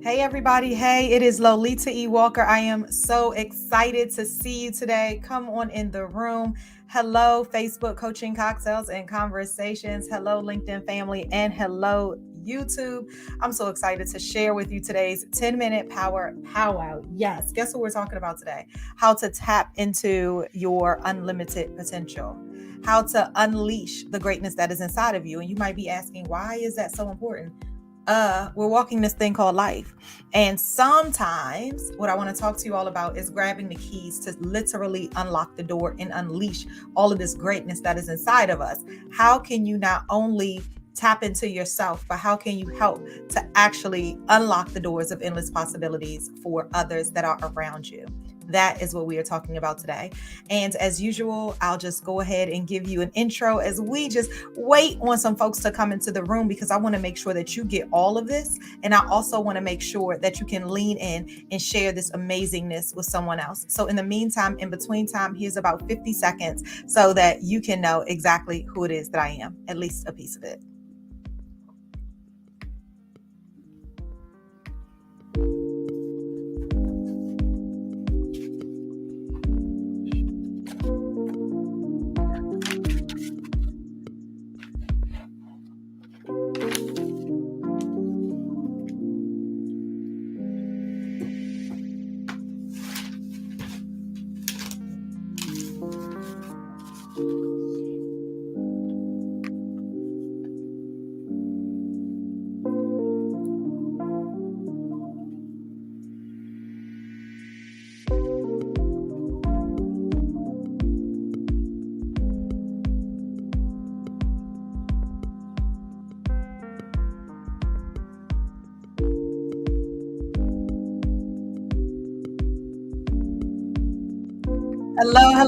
Hey, everybody. Hey, it is Lolita E. Walker. I am so excited to see you today. Come on in the room. Hello, Facebook Coaching Cocktails and Conversations. Hello, LinkedIn family. And hello, YouTube. I'm so excited to share with you today's 10-minute power powwow. Yes, guess what we're talking about today? How to tap into your unlimited potential. How to unleash the greatness that is inside of you. And you might be asking, why is that so important? We're walking this thing called life. And sometimes what I want to talk to you all about is grabbing the keys to literally unlock the door and unleash all of this greatness that is inside of us. How can you not only tap into yourself, but how can you help to actually unlock the doors of endless possibilities for others that are around you? That is what we are talking about today. And as usual, I'll just go ahead and give you an intro as we just wait on some folks to come into the room, because I want to make sure that you get all of this. And I also want to make sure that you can lean in and share this amazingness with someone else. So in the meantime, in between time, here's about 50 seconds so that you can know exactly who it is that I am, at least a piece of it.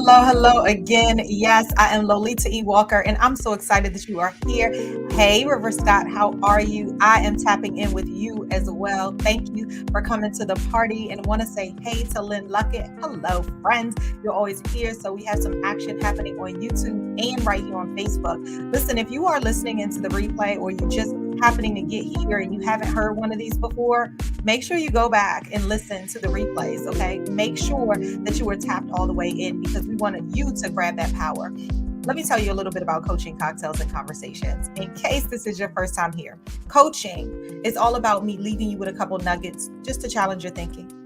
Hello again. Yes, I am Lolita E. Walker, and I'm so excited that you are here. Hey, River Scott, how are you? I am tapping in with you as well. Thank you for coming to the party, and want to say hey to Lynn Luckett. Hello, friends. You're always here, so we have some action happening on YouTube and right here on Facebook. Listen, if you are listening into the replay, or you just happening to get here and you haven't heard one of these before, make sure you go back and listen to the replays, okay? Make sure that you were tapped all the way in, because we wanted you to grab that power. Let me tell you a little bit about Coaching Cocktails and Conversations, in case this is your first time here. Coaching is all about me leaving you with a couple nuggets just to challenge your thinking.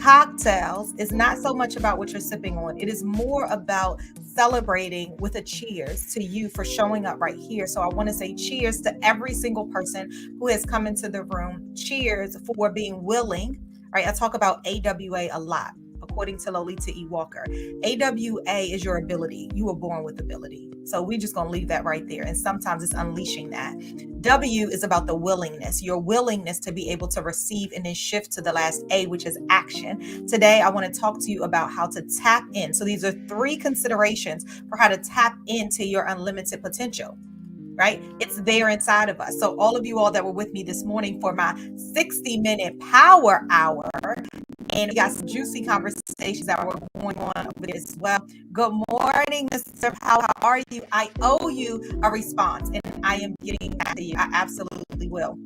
Cocktails is not so much about what you're sipping on. It is more about celebrating with a cheers to you for showing up right here. So I want to say cheers to every single person who has come into the room. Cheers for being willing. Right? I talk about AWA a lot, according to Lolita E. Walker. AWA is your ability. You were born with ability. So we're just going to leave that right there. And sometimes it's unleashing that. W is about the willingness, your willingness to be able to receive and then shift to the last A, which is action. Today, I want to talk to you about how to tap in. So these are 3 considerations for how to tap into your unlimited potential. Right? It's there inside of us. So all of you all that were with me this morning for my 60-minute power hour, and we got some juicy conversations that were going on over there as well. Good morning, Mr. Powell. How are you? I owe you a response, and I am getting back to you. I absolutely will.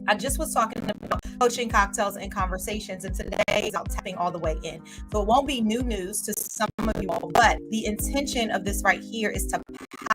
I just was talking about Coaching Cocktails and Conversations, and today is about tapping all the way in. So it won't be new news to some of you all, but the intention of this right here is to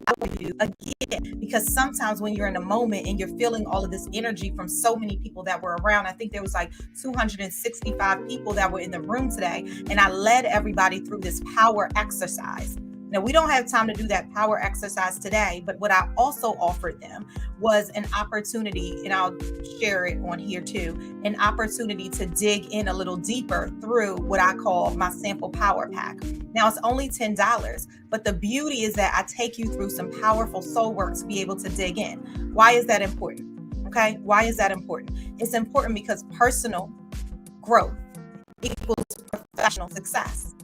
power you again, because sometimes when you're in a moment and you're feeling all of this energy from so many people that were around, I think there was like 265 people that were in the room today, and I led everybody through this power exercise. Now, we don't have time to do that power exercise today, but what I also offered them was an opportunity, and I'll share it on here too, an opportunity to dig in a little deeper through what I call my sample power pack. Now, it's only $10, but the beauty is that I take you through some powerful soul work to be able to dig in. Why is that important? Okay, why is that important? It's important because personal growth equals professional success.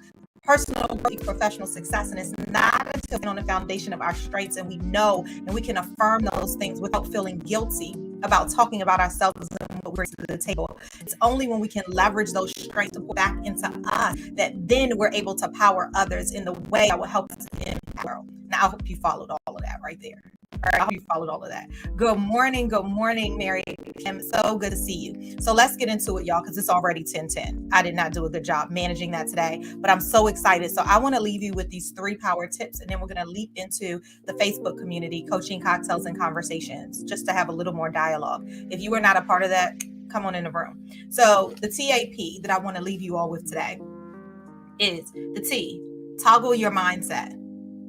Personal growth, professional success, and it's not until on the foundation of our strengths and we know and we can affirm those things without feeling guilty about talking about ourselves and what we're to the table. It's only when we can leverage those strengths to put back into us that then we're able to power others in the way that will help us in the world. Now, I hope you followed all of that right there. All right, I hope you followed all of that. Good morning, Mary Kim. So good to see you. So let's get into it, y'all, because it's already 10:10. I did not do a good job managing that today, but I'm so excited. So I want to leave you with these 3 power tips, and then we're going to leap into the Facebook community, Coaching Cocktails and Conversations, just to have a little more dialogue. If you are not a part of that, come on in the room. So the TAP that I want to leave you all with today is the T, toggle your mindset.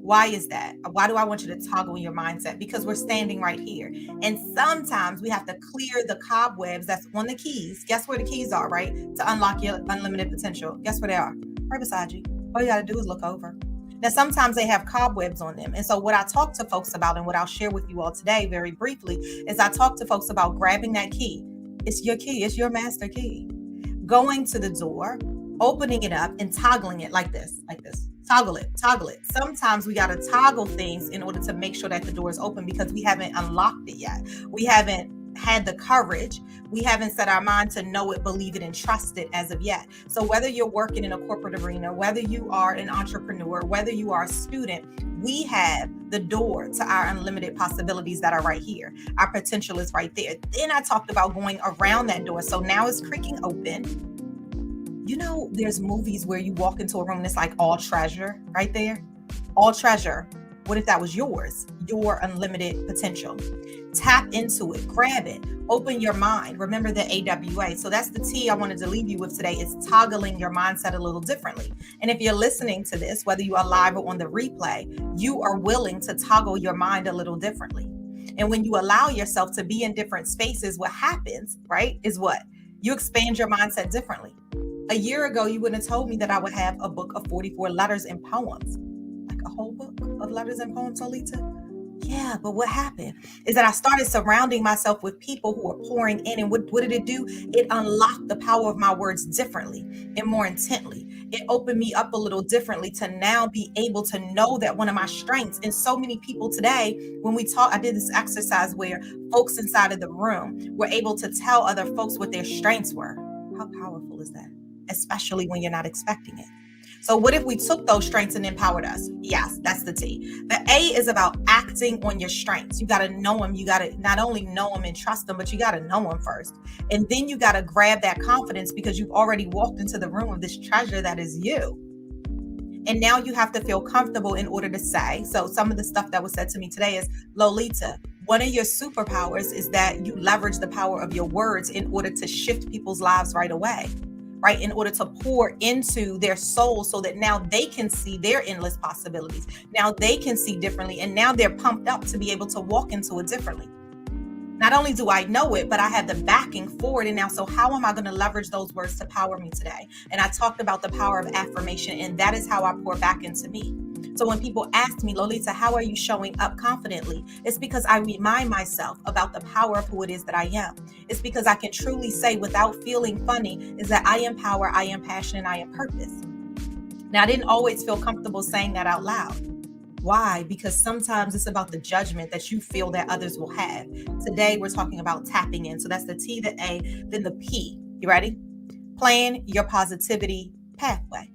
Why is that? Why do I want you to toggle your mindset? Because we're standing right here. And sometimes we have to clear the cobwebs that's on the keys. Guess where the keys are, right? To unlock your unlimited potential. Guess where they are? Right beside you. All you got to do is look over. Now, sometimes they have cobwebs on them. And so what I talk to folks about and what I'll share with you all today very briefly is I talk to folks about grabbing that key. It's your key. It's your master key. Going to the door, opening it up and toggling it like this. Toggle it. Sometimes we got to toggle things in order to make sure that the door is open because we haven't unlocked it yet. We haven't had the courage. We haven't set our mind to know it, believe it, and trust it as of yet. So whether you're working in a corporate arena, whether you are an entrepreneur, whether you are a student, we have the door to our unlimited possibilities that are right here. Our potential is right there. Then I talked about going around that door. So now it's creaking open. You know, there's movies where you walk into a room and it's like all treasure right there. All treasure. What if that was yours? Your unlimited potential. Tap into it. Grab it. Open your mind. Remember the AWA. So that's the T I wanted to leave you with today is toggling your mindset a little differently. And if you're listening to this, whether you are live or on the replay, you are willing to toggle your mind a little differently. And when you allow yourself to be in different spaces, what happens, right, is what? You expand your mindset differently. A year ago, you wouldn't have told me that I would have a book of 44 letters and poems. Like a whole book of letters and poems, Lolita? Yeah, but what happened is that I started surrounding myself with people who were pouring in. And what did it do? It unlocked the power of my words differently and more intently. It opened me up a little differently to now be able to know that one of my strengths. And so many people today, when we talk, I did this exercise where folks inside of the room were able to tell other folks what their strengths were. How powerful is that? Especially when you're not expecting it. So what if we took those strengths and empowered us? Yes, that's the T. The A is about acting on your strengths. You got to know them. You got to not only know them and trust them, but you got to know them first. And then you got to grab that confidence because you've already walked into the room of this treasure that is you. And now you have to feel comfortable in order to say. So some of the stuff that was said to me today is, Lolita, one of your superpowers is that you leverage the power of your words in order to shift people's lives right away. Right, in order to pour into their soul so that now they can see their endless possibilities. Now they can see differently, and now they're pumped up to be able to walk into it differently. Not only do I know it, but I have the backing for it. And now, so how am I going to leverage those words to power me today? And I talked about the power of affirmation, and that is how I pour back into me. So when people ask me, Lolita, how are you showing up confidently? It's because I remind myself about the power of who it is that I am. It's because I can truly say without feeling funny is that I am power, I am passion, and I am purpose. Now, I didn't always feel comfortable saying that out loud. Why? Because sometimes it's about the judgment that you feel that others will have. Today, we're talking about tapping in. So that's the T, the A, then the P. You ready? Plan your positivity pathway.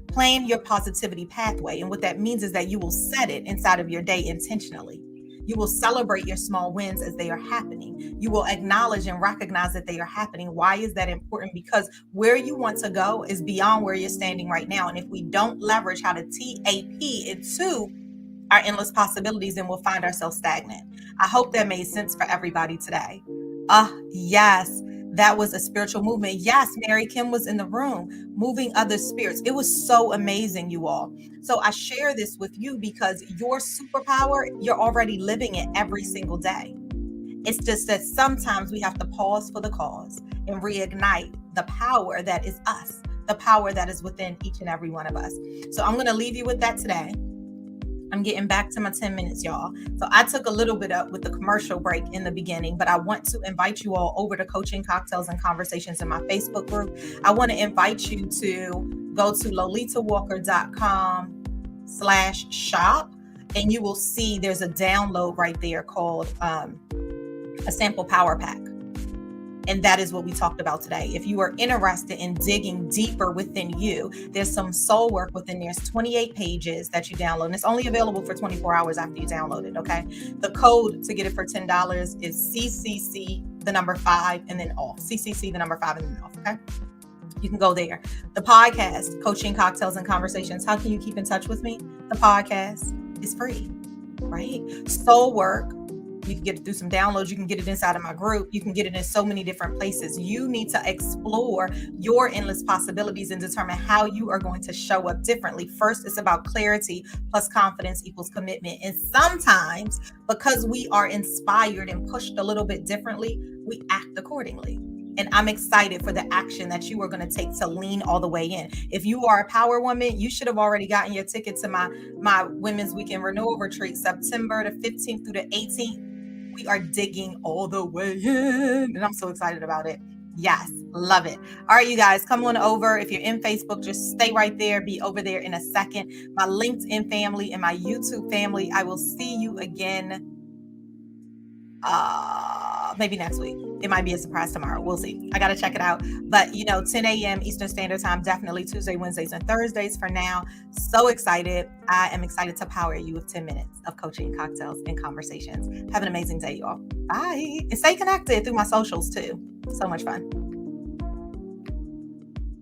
Plan your positivity pathway. And what that means is that you will set it inside of your day intentionally. You will celebrate your small wins as they are happening. You will acknowledge and recognize that they are happening. Why is that important? Because where you want to go is beyond where you're standing right now. And if we don't leverage how to TAP into our endless possibilities, then we'll find ourselves stagnant. I hope that made sense for everybody today. Yes. That was a spiritual movement. Yes, Mary Kim was in the room, moving other spirits. It was so amazing, you all. So I share this with you because your superpower, you're already living it every single day. It's just that sometimes we have to pause for the cause and reignite the power that is us, the power that is within each and every one of us. So I'm going to leave you with that today. I'm getting back to my 10 minutes, y'all. So I took a little bit up with the commercial break in the beginning, but I want to invite you all over to Coaching Cocktails and Conversations in my Facebook group. I want to invite you to go to lolitawalker.com/shop, and you will see there's a download right there called a sample power pack. And that is what we talked about today. If you are interested in digging deeper within you, there's some soul work within there. It's 28 pages that you download. And it's only available for 24 hours after you download it. Okay. The code to get it for $10 is CCC, the number 5, and then off. CCC, the number 5, and then off. Okay. You can go there. The podcast, Coaching, Cocktails, and Conversations. How can you keep in touch with me? The podcast is free, right? Soul work. You can get it through some downloads. You can get it inside of my group. You can get it in so many different places. You need to explore your endless possibilities and determine how you are going to show up differently. First, it's about clarity plus confidence equals commitment. And sometimes, because we are inspired and pushed a little bit differently, we act accordingly. And I'm excited for the action that you are going to take to lean all the way in. If you are a power woman, you should have already gotten your ticket to my Women's Weekend Renewal Retreat, September the 15th through the 18th. We are digging all the way in, and I'm so excited about it. Yes, love it. All right, you guys, come on over. If you're in Facebook, just stay right there. Be over there in a second. My LinkedIn family and my YouTube family, I will see you again maybe next week. It might be a surprise tomorrow. We'll see. I got to check it out. But, 10 a.m. Eastern Standard Time, definitely Tuesday, Wednesdays, and Thursdays for now. So excited. I am excited to power you with 10 minutes of coaching, cocktails, and conversations. Have an amazing day, y'all. Bye. And stay connected through my socials, too. So much fun.